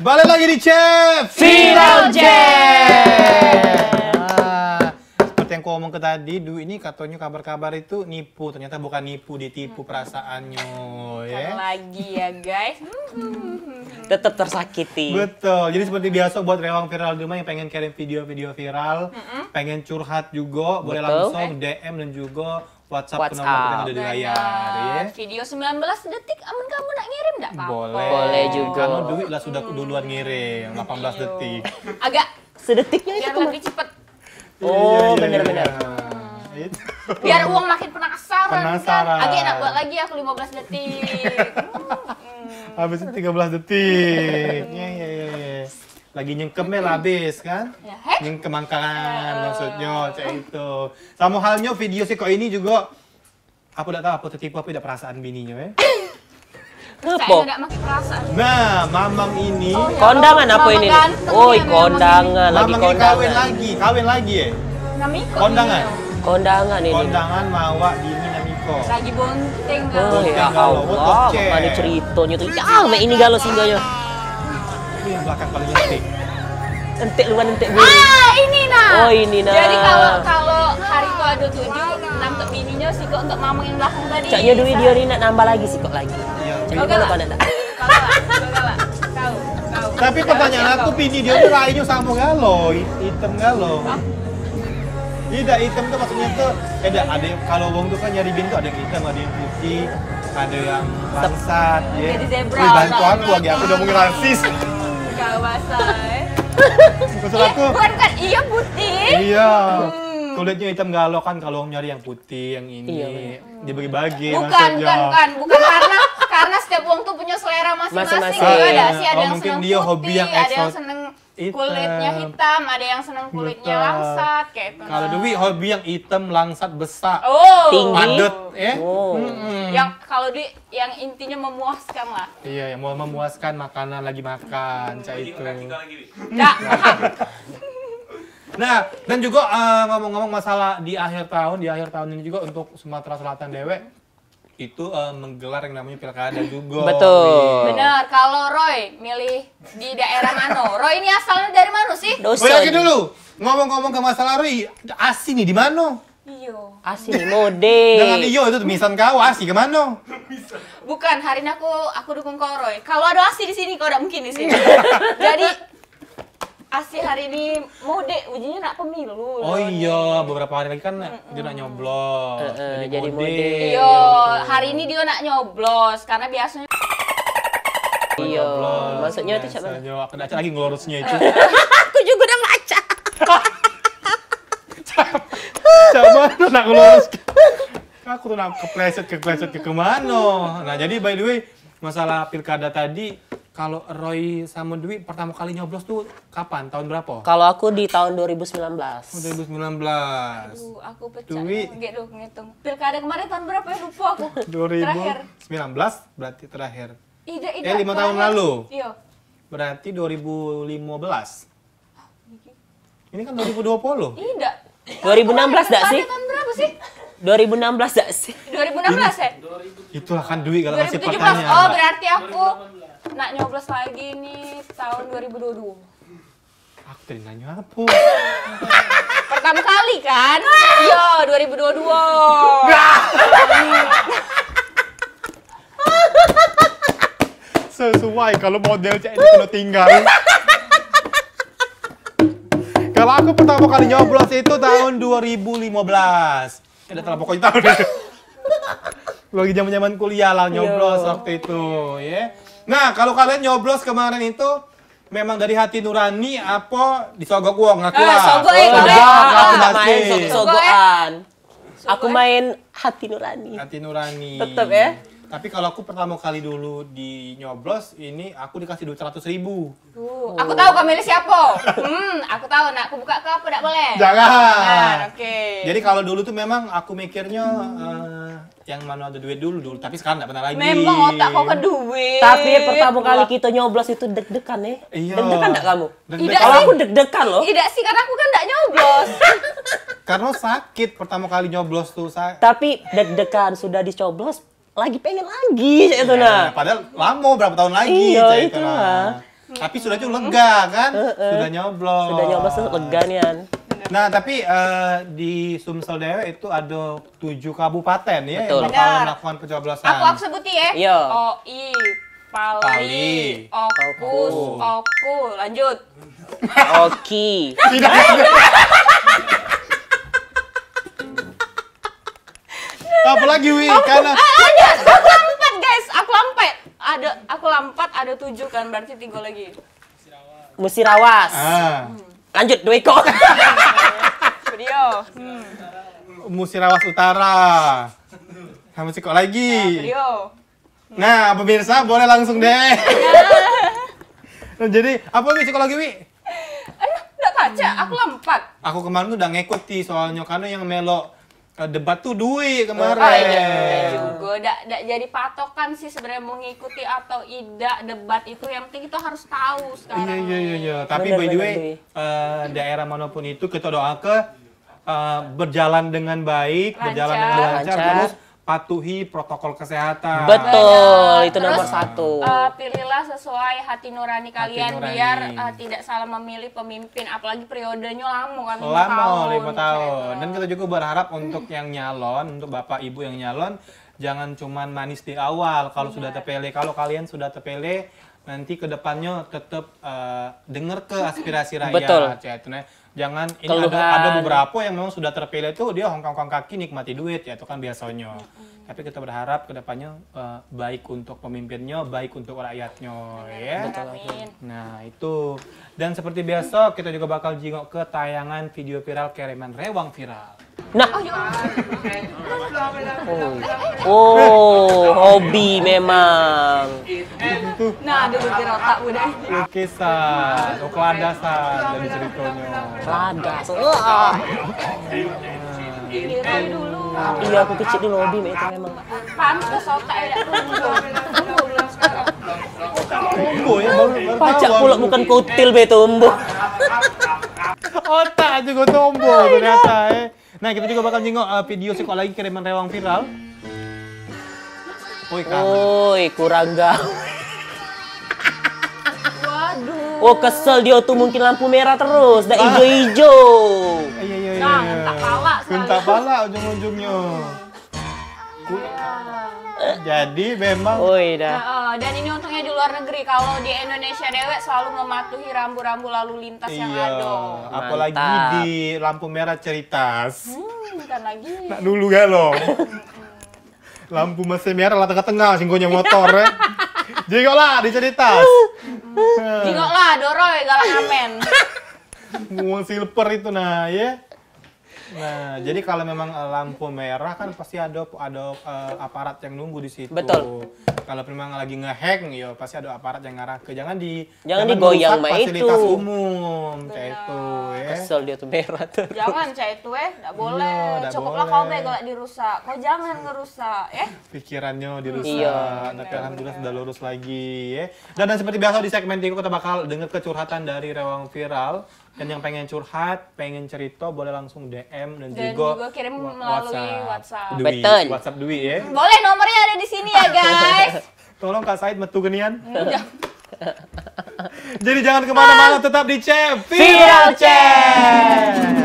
Balik lagi di Chef Viral Chef. Seperti yang ku ngomong ke tadi, Du ini katanya kabar-kabar itu nipu. Ternyata bukan nipu, ditipu perasaannya. Ya. Lagi ya guys. Tetap tersakiti. Betul. Jadi seperti biasa buat rewang viral di rumah yang pengen kirim video-video viral, pengen curhat juga, boleh langsung DM dan juga WhatsApp ke nomor yang ada di layar. Ya. Video 19 detik, aman kamu nak ngirim enggak apa-apa? Boleh juga. Karena duit lah sudah duluan ngirim, 18 detik. Agak Sedetiknya biar itu lebih cepet. Oh, bener-bener. Itu. Biar uang makin penasaran. Penasaran. Kan? Agak nak buat lagi aku 15 detik. Habis itu 13 detik. Ya. Lagi nyengkemnya lah habis kan? Ya, Nyengkem makanan maksudnya, cek itu. Sama halnya video si kok ini juga aku tidak tahu apa tertipu apa tidak perasaan bininya ya. Saya Apa? enggak pakai perasaan. Nah, Mamang ini Oh, ya. Kondangan apa ini? Ganteng Oh, ya, kondangan lagi Mamang ini kondangan. kawin lagi ya? Namiko. Kondangan? Kondangan ini. Kondangan mawa bini Namiko. Lagi bonteng Oh kan. ya galau, Allah, gocek. makanya ceritanya tuh. Ya, mek ini galau singgahnya. Ini yang belakang paling nyetik. Entek luan entek biru. Ini nah. Oh, ini nah. Jadi kalau hari itu ada 7, 6 untuk bininya sih kok untuk mamang yang belakang tadi. Caknya duit dia ni nak nambah lagi sih kok lagi. Iya. Caknya Oke mana lah. kau nak? Kau. Tapi pertanyaan aku, bini dia tuh rainya sama galau, hitam galau. Tidak, hitam tuh maksudnya tuh, ada kalau wong tuh kan nyari bini tuh ada yang hitam, ada yang putih, ada yang bangsat, ya. Jadi zebra. Wih, bantu aku lagi, aku udah mungkin rasis. Gak basah. Maksud aku, Bukan, iya putih. iya. Kulitnya hitam galau kan kalau nyari yang putih, yang ini, Iya, dibagi-bagi Bukan maksudnya. karena setiap wong tuh punya selera masing-masing. Masing-masing. Ada sih, ada Oh, yang mungkin seneng dia putih, hobi yang ada yang eksotis. seneng Hitam. kulitnya hitam, ada yang seneng kulitnya Betul. langsat kayak itu. Kalau Dewi hobi yang hitam, langsat, besar, Oh. Tinggi. padet, ya. Oh. Yang kalau di yang intinya memuaskan lah. Iya, yang mau memuaskan makanan lagi makan, cak itu. Nah, Nah, dan juga ngomong-ngomong masalah di akhir tahun ini juga untuk Sumatera Selatan Dewek itu menggelar yang namanya pilkada juga. Betul. bener, kalau Roy milih di daerah mana? Roy ini asalnya dari mana sih? Wih, lagi Dosen. dulu. Ngomong-ngomong ke masalah Roy, Asi nih di mana? Iyo. Asli mode. Jangan iyo itu tumisan kau, Asi kemana? Bukan, hari ini aku dukung kau Roy. Kalau ada Asi di sini kau tidak mungkin di sini. Jadi Asi hari ini mode, ujinya nak pemilu. Oh iya, beberapa hari lagi kan dia nak nyoblos. jadi mode. Iyo, hari ini dia nak nyoblos karena biasanya Iya. Nyoblos, Maksudnya itu siapa? biasanya. Aku baca lagi ngelurusnya itu. Aku juga udah baca. Coba tuh nak ngelurus. Aku tuh nak kepleset ke kemana. Nah jadi by the way, masalah pilkada tadi, kalau Roy sama Dwi pertama kali nyoblos tuh kapan? Tahun berapa? Kalau aku di tahun 2019. 2019. aku pecah. Dwi. Nggak dong ngitung. Pilkada kemarin tahun berapa ya lupa aku. 2019 berarti terakhir. Ida, 5 tahun lalu. Iya. Berarti 2015. Ini kan 2020. Ida. 2016 dak sih? Tahun berapa sih? 2016 dak sih? 2016 ya? Itulah kan Dwi kalau kasih 2017. pertanyaan. Oh, berarti aku nak nyoblos lagi nih tahun 2022. Aku tadi nanya apa? Pertama kali kan? Iya, 2022. Sesuai kalau model cek ini kena tinggal. Kalau aku pertama kali nyoblos itu tahun 2015. Ada telah pokoknya tahun itu. Lagi zaman-zaman kuliah lah nyoblos waktu itu, ya. Nah, kalau kalian nyoblos kemarin itu memang dari hati nurani apa disogok uang ngaku lah. Sogok Enggak, aku pasti. main sogok-sogokan. Aku main hati nurani. Hati nurani. Tetep ya. Tapi kalau aku pertama kali dulu di nyoblos, ini aku dikasih 200.000. Aku tahu kau milih siapa. Aku tahu nak aku buka ke apa enggak boleh. Jangan. Oke. Jadi kalau dulu tuh memang aku mikirnya yang mana ada duit dulu. Tapi sekarang nggak pernah lagi. Memang otak kau ke duit. Tapi pertama kali kita nyoblos itu deg-degan ya. Iya. Deg-degan enggak kamu? Deg-degan. Kalau aku deg-degan loh. Tidak sih, karena aku kan enggak nyoblos. Karena sakit pertama kali nyoblos tuh. Tapi deg-degan sudah dicoblos, lagi pengen lagi itu nah. Padahal lama berapa tahun lagi. Iya, cek itu nah. lah. Tapi sudah cukup lega kan? Sudah nyoblos. Sudah nyoblos tuh lega nian. Nah, tapi di Sumsel Dewe itu ada 7 kabupaten ya Betul. yang bakal Benar. melakukan pencoblosan. Aku sebutin ya. Iya. OI, Pali, Pali, Okus, Oku. Lanjut. Oki. Tidak. Apalagi Wi, karena Aku lompat guys, aku lompat ada 7 kan, berarti 3 lagi. Musirawas. Lanjut, Dwiko. Video. Musirawas Utara. Sama sih kok lagi. Video. Nah, pemirsa boleh langsung deh. Nah, jadi apa Wi psikologi Wi? Udah kaca, aku lompat. Aku kemarin tuh udah ngikuti soalnya karena yang melo debat tuh Dwi kemarin. Iya juga, nggak jadi patokan sih sebenarnya mau ngikuti atau tidak debat itu, yang penting itu harus tahu sekarang. Iya. Tapi Bener, by the way, bener, daerah manapun itu kita doa ke berjalan dengan baik, berjalan dengan Lancar. lancar, terus patuhi protokol kesehatan. Betul, itu nomor Terus, 1. Pilihlah sesuai hati nurani kalian nurani. biar tidak salah memilih pemimpin, apalagi periodenya lama kan, 5 Lama, 5 tahun. tahun. Dan kita juga berharap untuk yang nyalon, untuk bapak ibu yang nyalon, jangan cuman manis di awal kalau sudah terpilih. Kalau kalian sudah terpilih, nanti kedepannya tetap dengar ke aspirasi rakyat. Betul. Jangan ini Keluhan. ada beberapa yang memang sudah terpilih itu dia hongkong kaki nikmati duit ya itu kan biasanya. Tapi kita berharap kedepannya baik untuk pemimpinnya, baik untuk rakyatnya ya. Amin. Nah itu, dan seperti biasa kita juga bakal jingok ke tayangan video viral kiriman Rewang Viral. Nah. Oh, hobi memang. Nah, ada bukti otak udah. Lukisan, keladasan dari ceritanya. Ladas. Wah. Kira dulu. Iya, aku kecil dulu hobi itu memang. Pantes otaknya tidak tumbuh. Tumbuh belum sekarang. Tumbuh ya, baru Pajak tahu pula aku. bukan kutil be tumbuh. Otak juga tumbuh ternyata ya. Nah kita juga bakal jingok video sekolah lagi kiriman Rewang Viral. Woi kan. Woi, kurang gawe. Waduh. Oh, kesel dia tuh mungkin lampu merah terus, dah ijo-ijo. Iya. Nah, ngentak pala selalu. Ngentak pala ujung-ujungnya. Jadi memang Woi dah. Dan ini untungnya di luar negeri. Kalau di Indonesia dewek selalu mematuhi rambu-rambu lalu lintas yang ada. apalagi Mantap. di lampu merah ceritas. Bukan lagi. Nak dulu galo. Lampu masih merah lah tengah-tengah singgonya motor ya. Jengok lah di ceritas. Jingok lah, Doroy, galang amen. Nguang silver itu nah ya. Nah, jadi kalau memang lampu merah kan pasti ada aparat yang nunggu di situ. Betul. Kalau memang lagi ngehack, ya pasti ada aparat yang ngarah ke jangan digoyang merusak mah fasilitas itu. umum kayak itu ya. Kesel dia tuh merah terus. Jangan cah itu nggak boleh. Iya, nggak Cukuplah boleh. kau begal dirusak. Kau jangan ngerusak, Pikirannya dirusak, Iya. tapi alhamdulillah sudah lurus lagi ya. Dan seperti biasa di segmen tiga kita bakal dengar kecurhatan dari Rewang Viral. Dan yang pengen curhat, pengen cerita boleh langsung DM dan juga kirim melalui WhatsApp. Dwi, Betul. WhatsApp Dwi ya. Boleh, nomornya ada di sini ya guys. Tolong Kak Said metu genian. Jadi jangan kemana-mana, tetap di Cep Viral Chat.